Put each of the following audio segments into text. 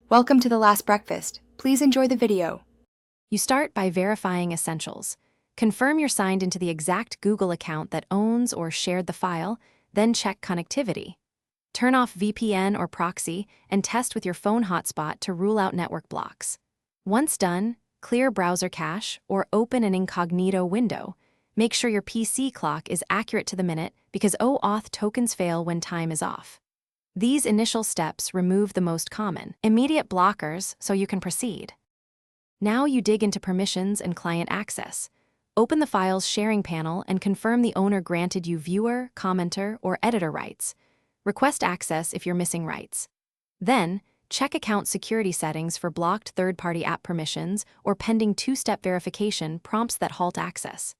Welcome to The Last Breakfast. Please enjoy the video. You start by verifying essentials. Confirm you're signed into the exact Google account that owns or shared the file, then check connectivity. Turn off VPN or proxy and test with your phone hotspot to rule out network blocks. Once done, clear browser cache or open an incognito window. Make sure your PC clock is accurate to the minute because OAuth tokens fail when time is off. These initial steps remove the most common, immediate blockers so you can proceed. Now you dig into permissions and client access. Open the file's sharing panel and confirm the owner granted you viewer, commenter, or editor rights. Request access if you're missing rights. Then, check account security settings for blocked third-party app permissions or pending two-step verification prompts that halt access.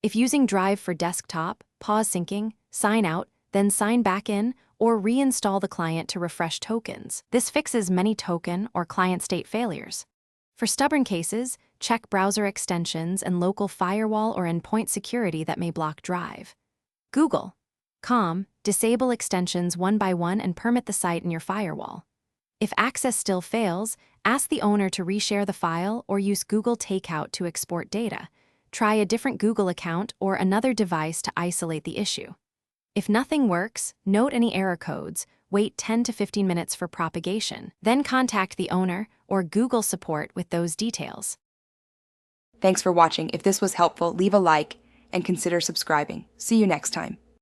If using Drive for desktop, pause syncing, sign out, then sign back in, or reinstall the client to refresh tokens. This fixes many token or client state failures. For stubborn cases, check browser extensions and local firewall or endpoint security that may block Drive. Google.com, disable extensions one by one and permit the site in your firewall. If access still fails, ask the owner to reshare the file or use Google Takeout to export data. Try a different Google account or another device to isolate the issue. If nothing works, note any error codes, wait 10 to 15 minutes for propagation, then contact the owner or Google support with those details. Thanks for watching. If this was helpful, leave a like and consider subscribing. See you next time.